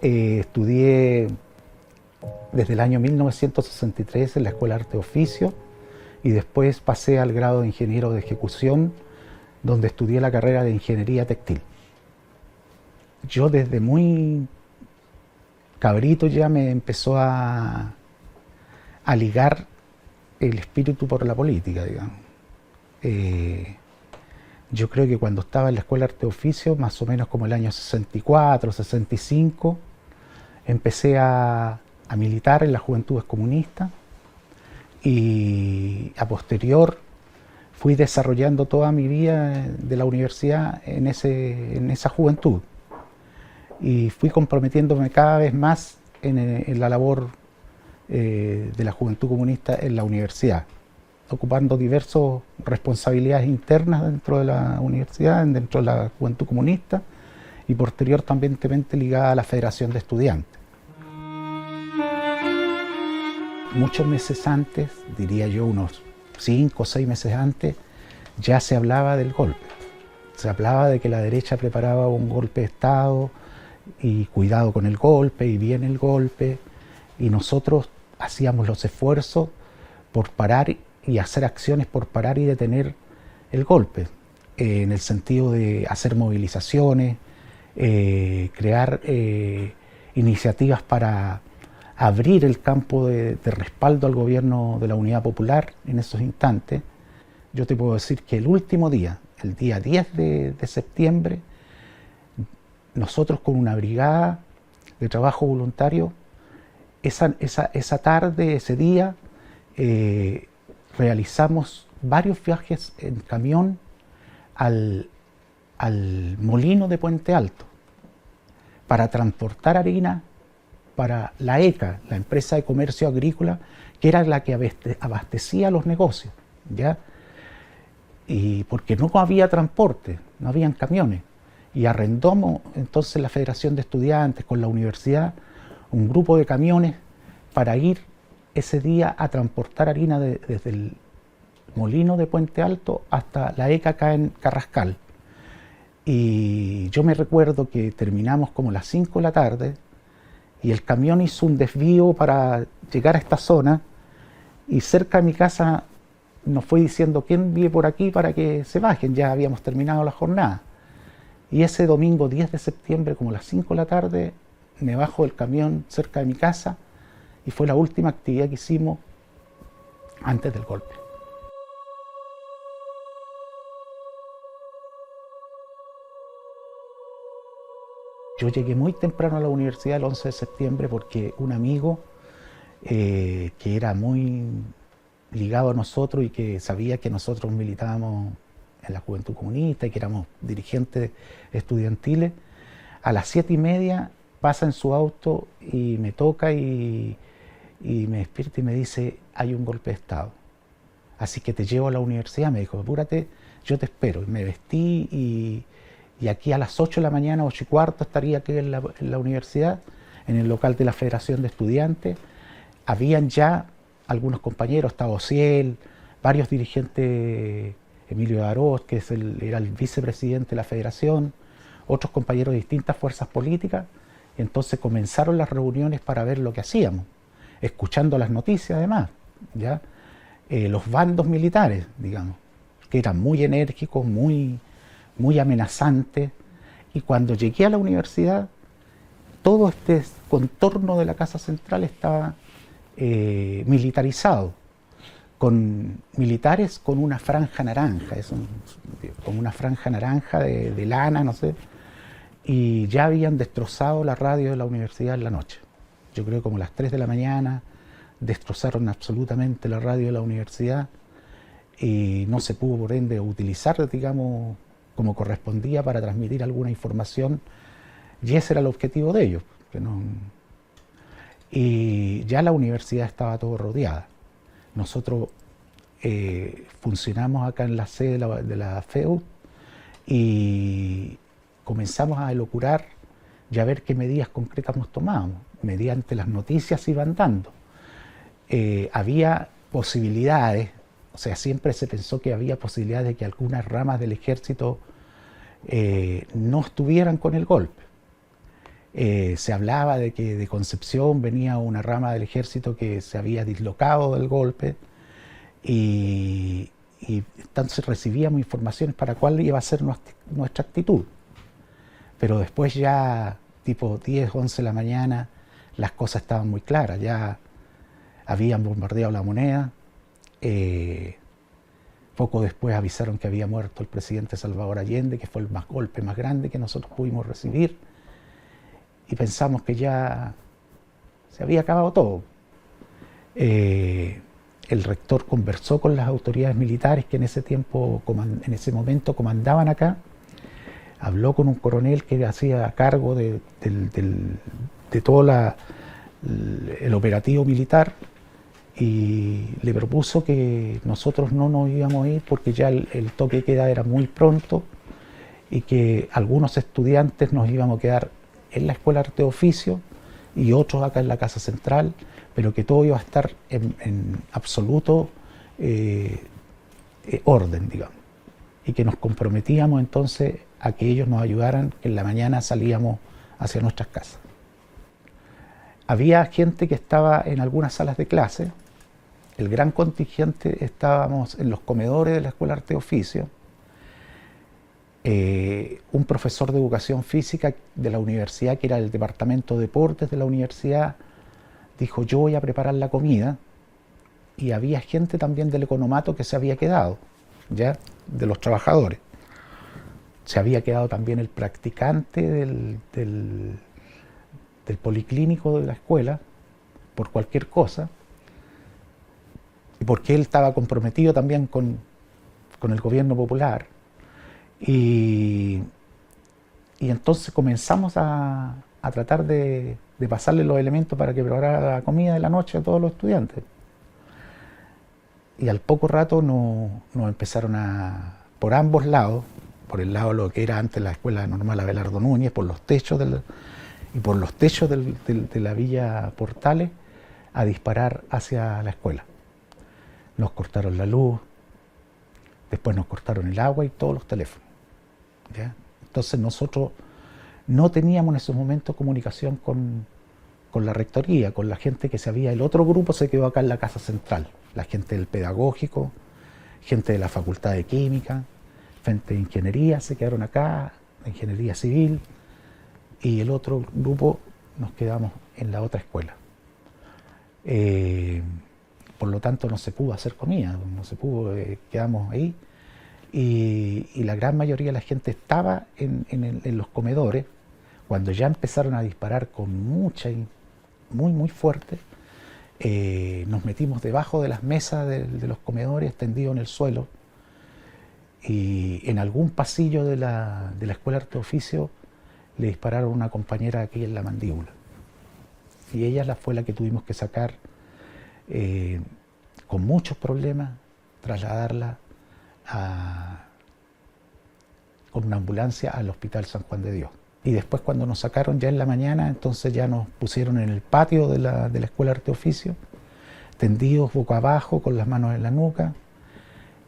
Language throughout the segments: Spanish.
Estudié desde el año 1963 en la Escuela de Arte y Oficio y después pasé al grado de ingeniero de ejecución, donde estudié la carrera de ingeniería textil. Yo desde muy cabrito ya me empezó a ligar el espíritu por la política, digamos. Yo creo que cuando estaba en la Escuela de Arte y Oficio, más o menos como el año 64, 65, empecé a militar en las Juventudes Comunistas y a posterior fui desarrollando toda mi vida de la universidad en esa juventud y fui comprometiéndome cada vez más en la labor de la Juventud Comunista en la universidad, ocupando diversas responsabilidades internas dentro de la universidad, dentro de la Juventud Comunista y posterior también ligada a la Federación de Estudiantes. Muchos meses antes, diría yo unos 5 o 6 meses antes, ya se hablaba del golpe. Se hablaba de que la derecha preparaba un golpe de Estado y cuidado con el golpe y viene el golpe, y nosotros hacíamos los esfuerzos por parar y hacer acciones por parar y detener el golpe, en el sentido de hacer movilizaciones, crear iniciativas para abrir el campo de respaldo al gobierno de la Unidad Popular en esos instantes. Yo te puedo decir que el último día, el día 10 de septiembre, nosotros con una brigada de trabajo voluntario, esa tarde, ese día, realizamos varios viajes en camión al molino de Puente Alto para transportar harina para la ECA, la empresa de comercio agrícola, que era la que abastecía los negocios, ¿ya? Y porque no había transporte, no habían camiones. Y arrendamos entonces la Federación de Estudiantes con la universidad un grupo de camiones para ir ese día a transportar harina desde el molino de Puente Alto hasta la ECA acá en Carrascal. Y yo me recuerdo que terminamos como las 5 de la tarde y el camión hizo un desvío para llegar a esta zona y cerca de mi casa nos fue diciendo quién vive por aquí para que se bajen, ya habíamos terminado la jornada. Y ese domingo 10 de septiembre, como a las 5 de la tarde, me bajo del camión cerca de mi casa y fue la última actividad que hicimos antes del golpe. Yo llegué muy temprano a la universidad el 11 de septiembre porque un amigo que era muy ligado a nosotros y que sabía que nosotros militábamos en la Juventud Comunista y que éramos dirigentes estudiantiles, a las 7:30 pasa en su auto y me toca y me despierta y me dice: hay un golpe de Estado, así que te llevo a la universidad. Me dijo: apúrate, yo te espero. Y me vestí y aquí a las 8 de la mañana, 8:15, estaría aquí en la universidad, en el local de la Federación de Estudiantes. Habían ya algunos compañeros, estaba Ociel, varios dirigentes, Emilio Darós, que era el vicepresidente de la Federación, otros compañeros de distintas fuerzas políticas. Entonces comenzaron las reuniones para ver lo que hacíamos, escuchando las noticias además, ¿ya? Los bandos militares, digamos, que eran muy enérgicos, muy amenazantes. Y cuando llegué a la universidad, todo este contorno de la Casa Central estaba militarizado, con militares con una franja naranja, con una franja naranja de lana, no sé, y ya habían destrozado la radio de la universidad en la noche. Yo creo que como a las 3 de la mañana destrozaron absolutamente la radio de la universidad y no se pudo por ende utilizar, digamos, como correspondía para transmitir alguna información, y ese era el objetivo de ellos. Y ya la universidad estaba todo rodeada. Nosotros funcionamos acá en la sede de la FEUD y comenzamos a elucubrar y a ver qué medidas concretas nos tomábamos. Mediante las noticias iban dando. Había posibilidades, o sea, siempre se pensó que había posibilidades de que algunas ramas del ejército no estuvieran con el golpe. Se hablaba de que de Concepción venía una rama del ejército que se había dislocado del golpe y entonces recibíamos informaciones para cuál iba a ser nuestra actitud. Pero después ya, tipo 10, 11 de la mañana, las cosas estaban muy claras. Ya habían bombardeado La Moneda. Poco después avisaron que había muerto el presidente Salvador Allende, que fue el golpe más grande que nosotros pudimos recibir. Y pensamos que ya se había acabado todo. El rector conversó con las autoridades militares que en ese momento comandaban acá, habló con un coronel que hacía cargo de todo el operativo militar y le propuso que nosotros no nos íbamos a ir porque ya el toque de queda era muy pronto y que algunos estudiantes nos íbamos a quedar en la Escuela de Arte y Oficio y otros acá en la Casa Central, pero que todo iba a estar en absoluto orden, digamos, y que nos comprometíamos entonces a que ellos nos ayudaran, que en la mañana salíamos hacia nuestras casas. Había gente que estaba en algunas salas de clase, el gran contingente estábamos en los comedores de la Escuela de Arte y Oficio. Un profesor de educación física de la universidad, que era del departamento de deportes de la universidad, dijo: yo voy a preparar la comida, y había gente también del economato que se había quedado, ya, de los trabajadores. Se había quedado también el practicante del policlínico de la escuela, por cualquier cosa, y porque él estaba comprometido también con el gobierno popular. Y entonces comenzamos a tratar de pasarle los elementos para que preparara la comida de la noche a todos los estudiantes. Y al poco rato nos empezaron por ambos lados, por el lado de lo que era antes la Escuela Normal Abelardo Núñez, por los techos de la Villa Portales, a disparar hacia la escuela. Nos cortaron la luz, después nos cortaron el agua y todos los teléfonos, ¿ya? Entonces nosotros no teníamos en esos momentos comunicación con la rectoría, con la gente que se había. El otro grupo se quedó acá en la Casa Central, la gente del pedagógico, gente de la Facultad de Química, gente de Ingeniería se quedaron acá, de Ingeniería Civil, y el otro grupo nos quedamos en la otra escuela. Por lo tanto no se pudo hacer comida, no se pudo, quedamos ahí. Y la gran mayoría de la gente estaba en los comedores. Cuando ya empezaron a disparar con muy fuerte, nos metimos debajo de las mesas de los comedores, tendidos en el suelo, y en algún pasillo de la Escuela de Arte y Oficio le dispararon a una compañera aquí en la mandíbula, y ella fue la que tuvimos que sacar con muchos problemas, trasladarla con una ambulancia al Hospital San Juan de Dios. Y después, cuando nos sacaron ya en la mañana, entonces ya nos pusieron en el patio de la Escuela de Arte y Oficio, tendidos boca abajo, con las manos en la nuca,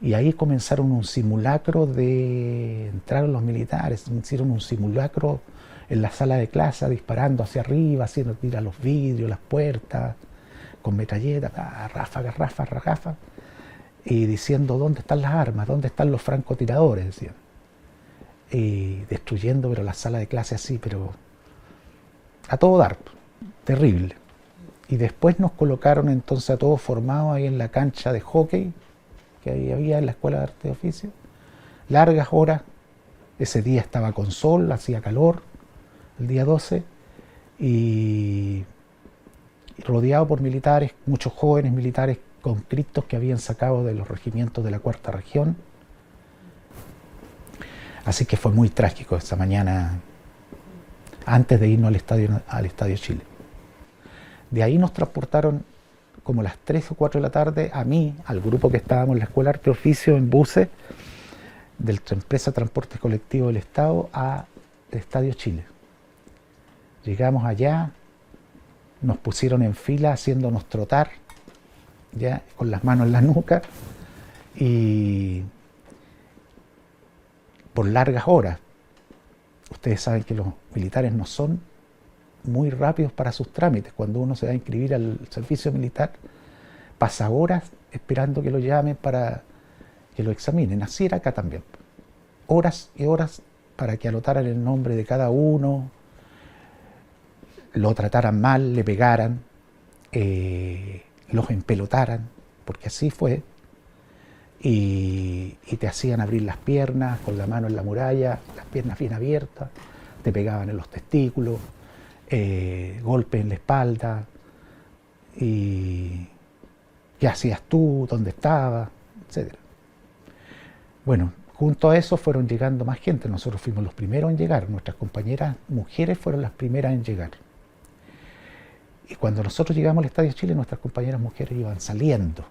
y ahí comenzaron un simulacro de... Entraron los militares, hicieron un simulacro en la sala de clase, disparando hacia arriba, haciendo tirar los vidrios, las puertas, con metralletas, ráfagas, y diciendo: ¿dónde están las armas? ¿Dónde están los francotiradores? Decían. Y destruyendo, pero la sala de clase así, pero a todo dar, terrible. Y después nos colocaron entonces a todos formados ahí en la cancha de hockey que ahí había en la Escuela de Arte y Oficio, largas horas. Ese día estaba con sol, hacía calor, el día 12, y rodeado por militares, muchos jóvenes militares conscriptos que habían sacado de los regimientos de la Cuarta Región. Así que fue muy trágico esa mañana, antes de irnos al Estadio Chile. De ahí nos transportaron como las 3 o 4 de la tarde, a mí, al grupo que estábamos en la Escuela de Arte y Oficio, en buses de la empresa Transportes Colectivos del Estado, al Estadio Chile. Llegamos allá, nos pusieron en fila haciéndonos trotar, ya con las manos en la nuca, y por largas horas. Ustedes saben que los militares no son muy rápidos para sus trámites. Cuando uno se va a inscribir al servicio militar, pasa horas esperando que lo llamen para que lo examinen. Así era acá también. Horas y horas para que anotaran el nombre de cada uno, lo trataran mal, le pegaran, los empelotaran, porque así fue, y te hacían abrir las piernas con la mano en la muralla, las piernas bien abiertas, te pegaban en los testículos, golpes en la espalda, y qué hacías tú, dónde estabas, etc. Bueno, junto a eso fueron llegando más gente. Nosotros fuimos los primeros en llegar, nuestras compañeras mujeres fueron las primeras en llegar. Y cuando nosotros llegamos al Estadio Chile, nuestras compañeras mujeres iban saliendo.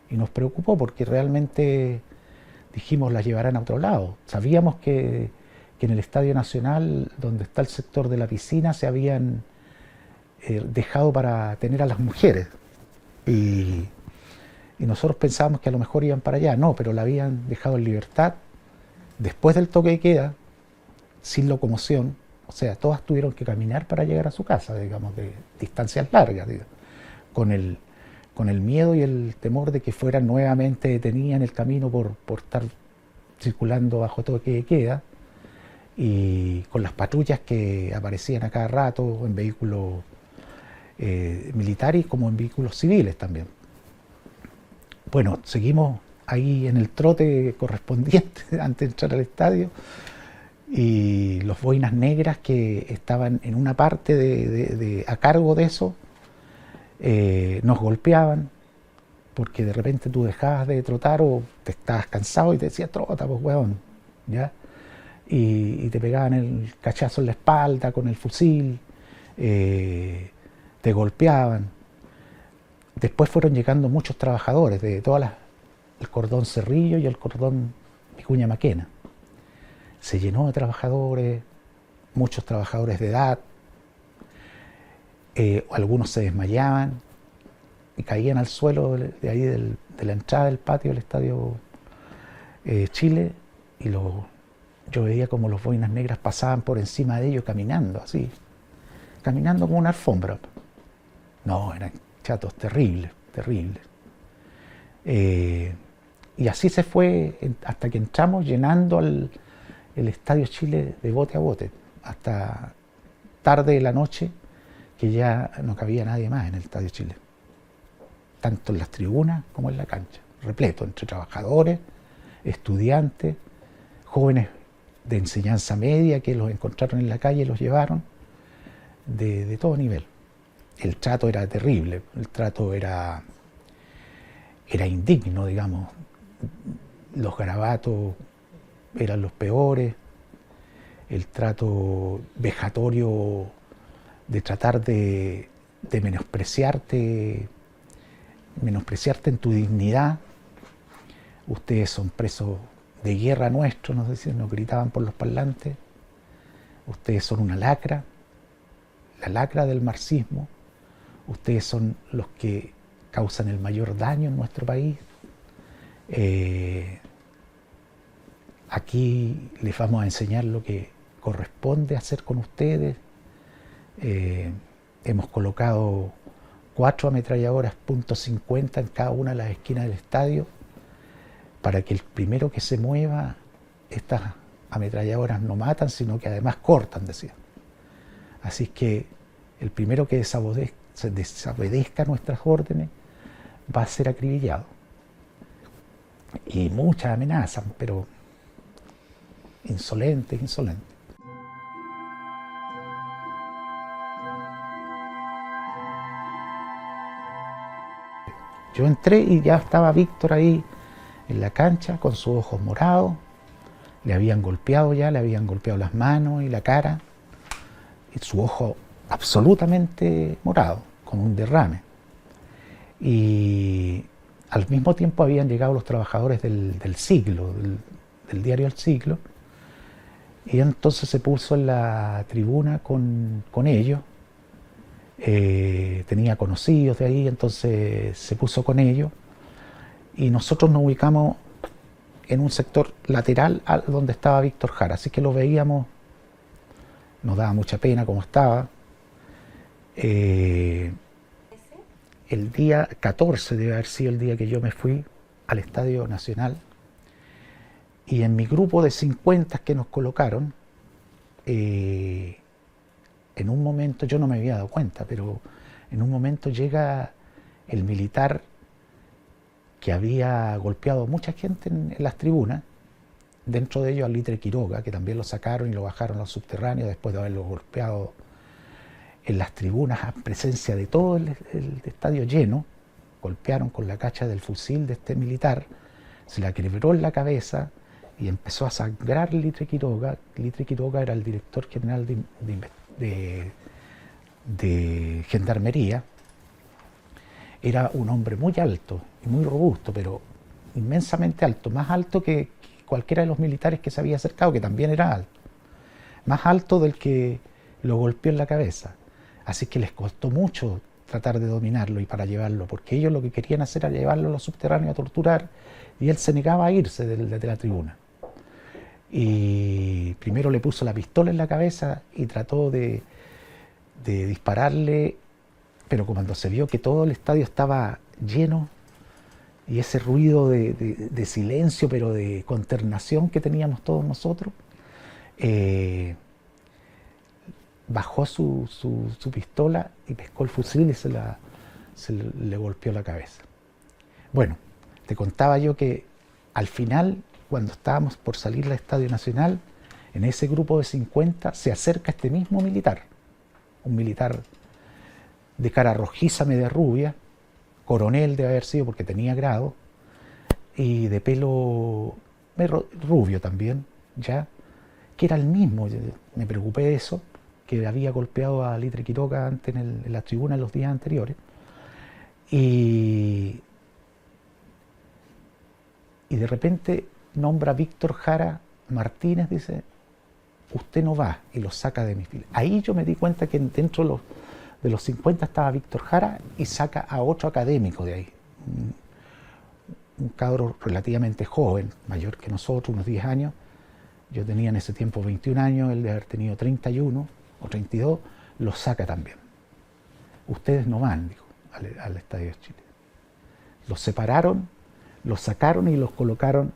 Y nos preocupó porque realmente dijimos, las llevarán a otro lado. Sabíamos que en el Estadio Nacional, donde está el sector de la piscina, se habían dejado para tener a las mujeres. Y nosotros pensábamos que a lo mejor iban para allá. No, pero la habían dejado en libertad después del toque de queda, sin locomoción. O sea, todas tuvieron que caminar para llegar a su casa, digamos, de distancias largas, digamos, con el miedo y el temor de que fueran nuevamente detenidas en el camino por estar circulando bajo toque de queda, y con las patrullas que aparecían a cada rato en vehículos militares como en vehículos civiles también. Bueno, seguimos ahí en el trote correspondiente antes de entrar al estadio, y los boinas negras que estaban en una parte a cargo de eso nos golpeaban, porque de repente tú dejabas de trotar o te estabas cansado y te decías, trota, pues huevón, ¿ya? Y te pegaban el cachazo en la espalda con el fusil, te golpeaban. Después fueron llegando muchos trabajadores de el cordón Cerrillo y el cordón Vicuña Maquena. Se llenó de trabajadores, muchos trabajadores de edad, algunos se desmayaban y caían al suelo de ahí de la entrada del patio del Estadio Chile, y yo veía como los boinas negras pasaban por encima de ellos caminando, así, caminando como una alfombra. No, eran chatos terribles, terribles. Y así se fue hasta que entramos llenando el Estadio Chile de bote a bote, hasta tarde de la noche, que ya no cabía nadie más en el Estadio Chile, tanto en las tribunas como en la cancha, repleto, entre trabajadores, estudiantes, jóvenes de enseñanza media que los encontraron en la calle y los llevaron, de todo nivel. El trato era terrible, el trato era indigno, digamos. Los garabatos eran los peores, el trato vejatorio de tratar de menospreciarte en tu dignidad. Ustedes son presos de guerra nuestros, no sé si nos gritaban por los parlantes. Ustedes son una lacra, la lacra del marxismo. Ustedes son los que causan el mayor daño en nuestro país. Aquí les vamos a enseñar lo que corresponde hacer con ustedes. Hemos colocado 4 ametralladoras .50 en cada una de las esquinas del estadio, para que el primero que se mueva, estas ametralladoras no matan, sino que además cortan, decía. Así que el primero que desobedezca nuestras órdenes va a ser acribillado. Y muchas amenazas, pero insolentes. Yo entré y ya estaba Víctor ahí en la cancha con sus ojos morados. Le habían golpeado las manos y la cara, y su ojo absolutamente morado, con un derrame. Y al mismo tiempo habían llegado los trabajadores del Siglo, del diario El Siglo, y entonces se puso en la tribuna con ellos. Tenía conocidos de ahí, entonces se puso con ellos, y nosotros nos ubicamos en un sector lateral a donde estaba Víctor Jara, así que lo veíamos, nos daba mucha pena cómo estaba, Eh, el día 14 debe haber sido el día que yo me fui al Estadio Nacional, y en mi grupo de 50 que nos colocaron, en un momento, yo no me había dado cuenta, pero en un momento llega el militar que había golpeado a mucha gente en las tribunas, dentro de ellos al Litre Quiroga, que también lo sacaron y lo bajaron a los subterráneos después de haberlo golpeado en las tribunas a presencia de todo el estadio lleno. Golpearon con la cacha del fusil de este militar, se la quebró en la cabeza y empezó a sangrar Litre Quiroga. Litre Quiroga era el director general de Gendarmería. Era un hombre muy alto y muy robusto, pero inmensamente alto, más alto que cualquiera de los militares que se había acercado, que también era alto, más alto del que lo golpeó en la cabeza. Así que les costó mucho tratar de dominarlo y para llevarlo, porque ellos lo que querían hacer era llevarlo a los subterráneos a torturar, y él se negaba a irse de la tribuna. Y primero le puso la pistola en la cabeza y trató de dispararle, pero cuando se vio que todo el estadio estaba lleno, y ese ruido de silencio, pero de consternación que teníamos todos nosotros, bajó su pistola y pescó el fusil y le golpeó la cabeza. Bueno, te contaba yo que al final, cuando estábamos por salir del Estadio Nacional, en ese grupo de 50 se acerca este mismo militar, un militar de cara rojiza, media rubia, coronel debe haber sido porque tenía grado, y de pelo rubio también, ya, que era el mismo. Yo me preocupé de eso, que había golpeado a Litre Quiroga antes en la tribuna en los días anteriores, y de repente nombra a Víctor Jara Martínez, dice, usted no va, y lo saca de mi fila. Ahí yo me di cuenta que dentro de los 50 estaba Víctor Jara, y saca a otro académico de ahí, un cabro relativamente joven, mayor que nosotros, unos 10 años. Yo tenía en ese tiempo 21 años, él de haber tenido 31 o 32, lo saca también. Ustedes no van, dijo, al Estadio de Chile. Los separaron, los sacaron y los colocaron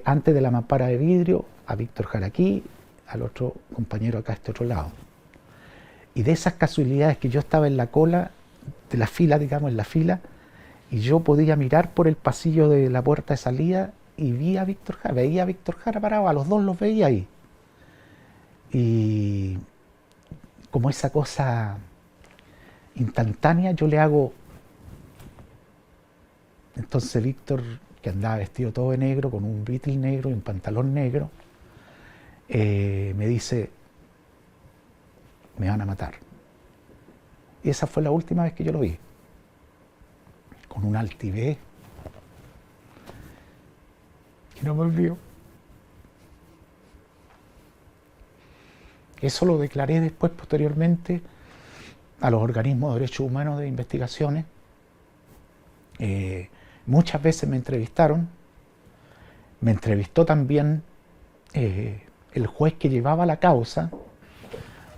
antes de la mampara de vidrio, a Víctor Jara aquí, al otro compañero acá a este otro lado. Y de esas casualidades que yo estaba en la cola de la fila, digamos, en la fila, y yo podía mirar por el pasillo de la puerta de salida y veía a Víctor Jara parado, a los dos los veía ahí. Y como esa cosa instantánea, yo le hago. Entonces Víctor, que andaba vestido todo de negro, con un Beatle negro y un pantalón negro, me dice, me van a matar. Y esa fue la última vez que yo lo vi, con una altivez que no me olvido. Eso lo declaré después, posteriormente, a los organismos de derechos humanos de investigaciones. Muchas veces me entrevistaron. Me entrevistó también el juez que llevaba la causa,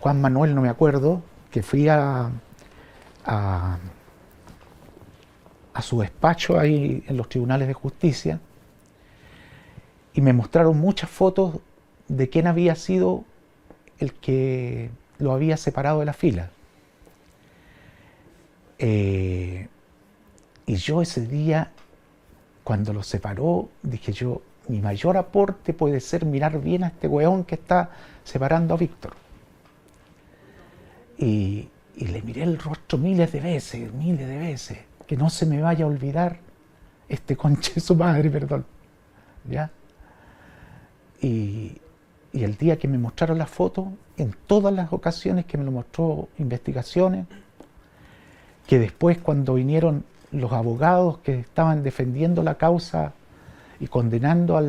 Juan Manuel, no me acuerdo, que fui a su despacho ahí en los tribunales de justicia, y me mostraron muchas fotos de quién había sido el que lo había separado de la fila. Y yo ese día, cuando lo separó, dije yo, mi mayor aporte puede ser mirar bien a este weón que está separando a Víctor. Y le miré el rostro miles de veces, que no se me vaya a olvidar este conche de su madre, perdón, ¿ya? Y el día que me mostraron la foto, en todas las ocasiones que me lo mostró investigaciones, que después cuando vinieron los abogados que estaban defendiendo la causa y condenando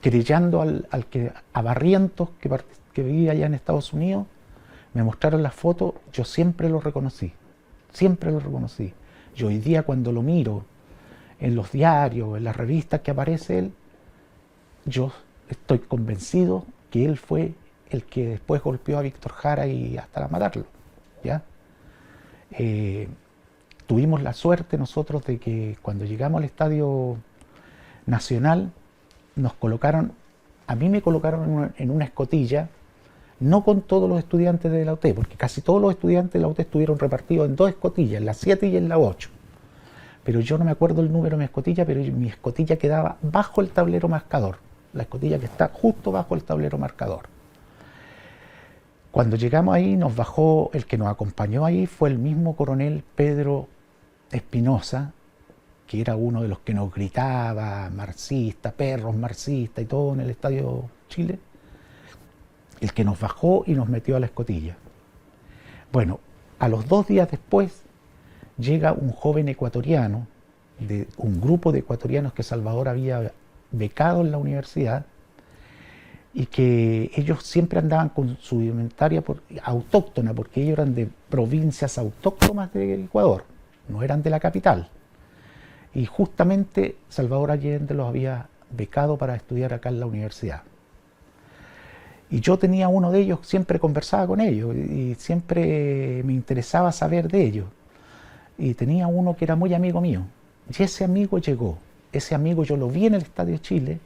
querellando a Barrientos, que vivía allá en Estados Unidos, me mostraron las fotos, yo siempre lo reconocí. Yo hoy día cuando lo miro en los diarios, en las revistas que aparece él, yo estoy convencido que él fue el que después golpeó a Víctor Jara y hasta matarlo. ¿ya? Tuvimos la suerte nosotros de que cuando llegamos al Estadio Nacional nos colocaron, a mí me colocaron en una escotilla, no con todos los estudiantes de la UT, porque casi todos los estudiantes de la UT estuvieron repartidos en dos escotillas, en la 7 y en la 8. Pero yo no me acuerdo el número de mi escotilla, pero mi escotilla quedaba bajo el tablero marcador, la escotilla que está justo bajo el tablero marcador. Cuando llegamos ahí nos bajó, el que nos acompañó ahí fue el mismo coronel Pedro Espinosa, que era uno de los que nos gritaba marxista, perros marxistas y todo en el Estadio Chile, el que nos bajó y nos metió a la escotilla. Bueno, a los 2 días después llega un joven ecuatoriano, de un grupo de ecuatorianos que Salvador había becado en la universidad, y que ellos siempre andaban con su indumentaria autóctona, porque ellos eran de provincias autóctonas de Ecuador, no eran de la capital. Y justamente Salvador Allende los había becado para estudiar acá en la universidad. Y yo tenía uno de ellos, siempre conversaba con ellos y siempre me interesaba saber de ellos. Y tenía uno que era muy amigo mío. Y ese amigo llegó. Ese amigo yo lo vi en el Estadio Chile.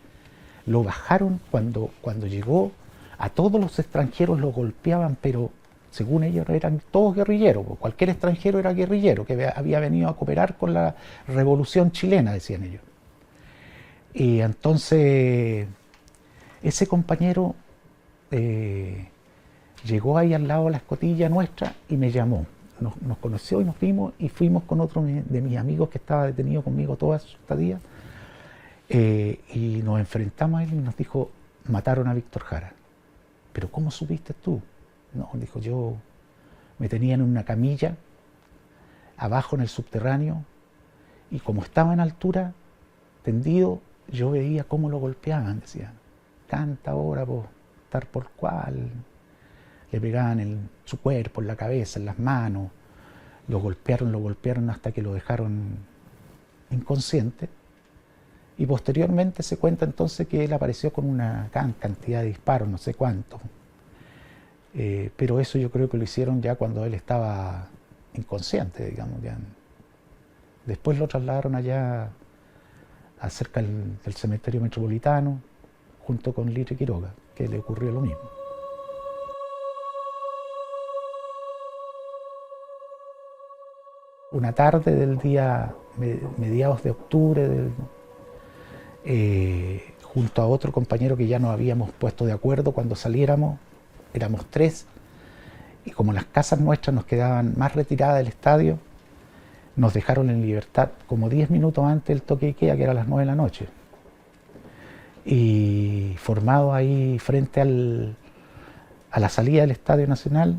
Lo bajaron cuando llegó. A todos los extranjeros los golpeaban, pero según ellos eran todos guerrilleros. Cualquier extranjero era guerrillero, que había venido a cooperar con la revolución chilena, decían ellos. Y entonces ese compañero llegó ahí al lado de la escotilla nuestra y me llamó. Nos conoció y nos vimos y fuimos con otro de mis amigos que estaba detenido conmigo toda su estadía, y nos enfrentamos a él y nos dijo: mataron a Víctor Jara. ¿Pero cómo supiste tú? No, dijo, yo me tenían en una camilla abajo en el subterráneo y como estaba en altura, tendido, yo veía cómo lo golpeaban, decían. Tanta hora por estar por cual. Le pegaban en su cuerpo, en la cabeza, en las manos, lo golpearon hasta que lo dejaron inconsciente. Y posteriormente se cuenta entonces que él apareció con una gran cantidad de disparos, no sé cuántos. Pero eso yo creo que lo hicieron ya cuando él estaba inconsciente, digamos. Ya. Después lo trasladaron allá, cerca del cementerio metropolitano, junto con Litre Quiroga, que le ocurrió lo mismo. Una tarde del día mediados de octubre, junto a otro compañero que ya nos habíamos puesto de acuerdo cuando saliéramos, éramos 3, y como las casas nuestras nos quedaban más retiradas del estadio, nos dejaron en libertad como 10 minutos antes del toque de queda, que era a las 9 de la noche. Y formados ahí frente a la salida del Estadio Nacional,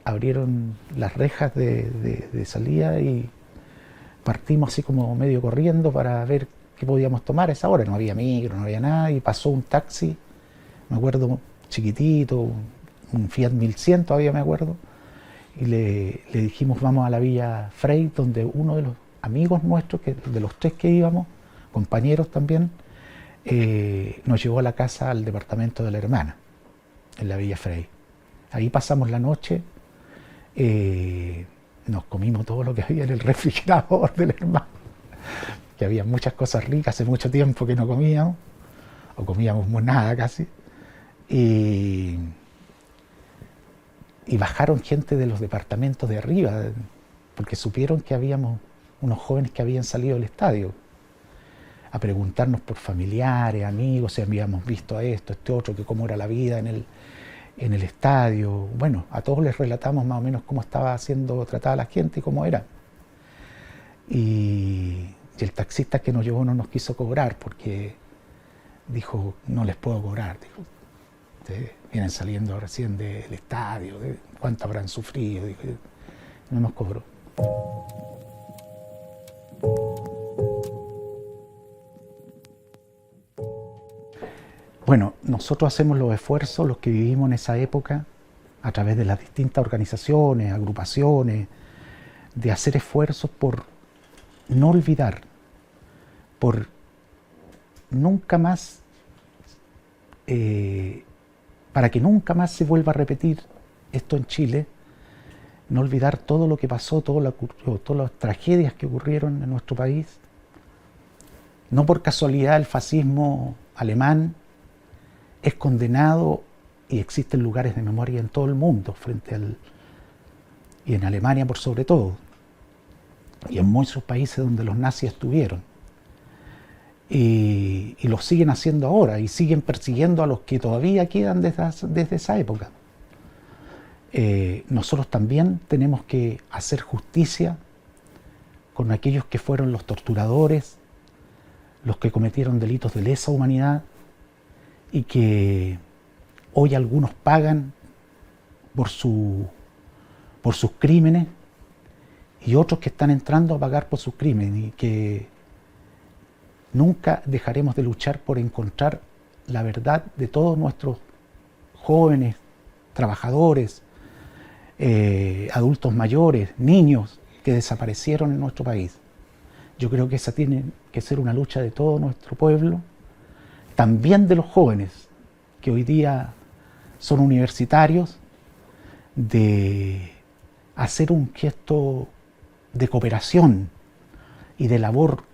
abrieron las rejas de salida y partimos así como medio corriendo para ver qué podíamos tomar a esa hora. No había micro, no había nada, y pasó un taxi, me acuerdo, chiquitito, un Fiat 1100 todavía me acuerdo, y le dijimos vamos a la Villa Frey, donde uno de los amigos nuestros, de los 3 que íbamos, compañeros también, nos llevó a la casa, al departamento de la hermana, en la Villa Frey. Ahí pasamos la noche, nos comimos todo lo que había en el refrigerador del hermano, que había muchas cosas ricas, hace mucho tiempo que no comíamos, o comíamos nada casi, y bajaron gente de los departamentos de arriba, porque supieron que habíamos unos jóvenes que habían salido del estadio, a preguntarnos por familiares, amigos, si habíamos visto a esto, este otro, que cómo era la vida en el estadio. Bueno, a todos les relatamos más o menos cómo estaba siendo tratada la gente y cómo era. Y el taxista que nos llevó no nos quiso cobrar porque dijo, no les puedo cobrar. Dijo, ustedes vienen saliendo recién del estadio, ¿cuánto habrán sufrido? Dijo, no nos cobró. Bueno, nosotros hacemos los esfuerzos, los que vivimos en esa época, a través de las distintas organizaciones, agrupaciones, de hacer esfuerzos por no olvidar, por nunca más, para que nunca más se vuelva a repetir esto en Chile, no olvidar todo lo que pasó, todas las tragedias que ocurrieron en nuestro país. No por casualidad el fascismo alemán es condenado y existen lugares de memoria en todo el mundo, y en Alemania por sobre todo, y en muchos países donde los nazis estuvieron. Y lo siguen haciendo ahora, y siguen persiguiendo a los que todavía quedan desde esa época. Nosotros también tenemos que hacer justicia con aquellos que fueron los torturadores, los que cometieron delitos de lesa humanidad, y que hoy algunos pagan por sus crímenes, y otros que están entrando a pagar por sus crímenes, y que nunca dejaremos de luchar por encontrar la verdad de todos nuestros jóvenes, trabajadores, adultos mayores, niños que desaparecieron en nuestro país. Yo creo que esa tiene que ser una lucha de todo nuestro pueblo, también de los jóvenes que hoy día son universitarios, de hacer un gesto de cooperación y de labor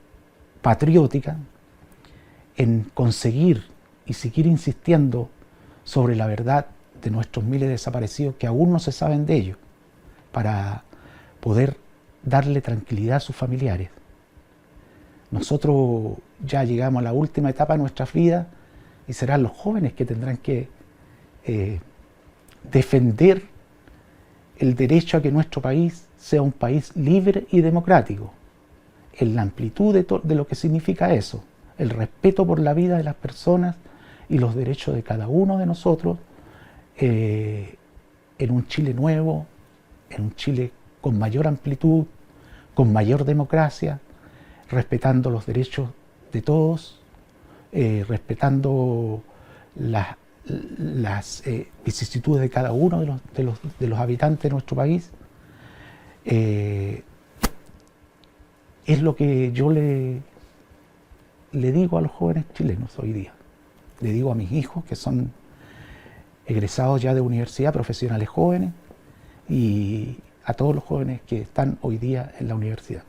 patriótica en conseguir y seguir insistiendo sobre la verdad de nuestros miles de desaparecidos que aún no se saben de ellos, para poder darle tranquilidad a sus familiares. Nosotros ya llegamos a la última etapa de nuestras vidas y serán los jóvenes que tendrán que defender el derecho a que nuestro país sea un país libre y democrático, en la amplitud de lo que significa eso, el respeto por la vida de las personas y los derechos de cada uno de nosotros, en un Chile nuevo, en un Chile con mayor amplitud, con mayor democracia, respetando los derechos de todos, respetando las vicisitudes de cada uno de los habitantes de nuestro país. Es lo que yo le digo a los jóvenes chilenos hoy día. Le digo a mis hijos, que son egresados ya de universidad, profesionales jóvenes, y a todos los jóvenes que están hoy día en la universidad.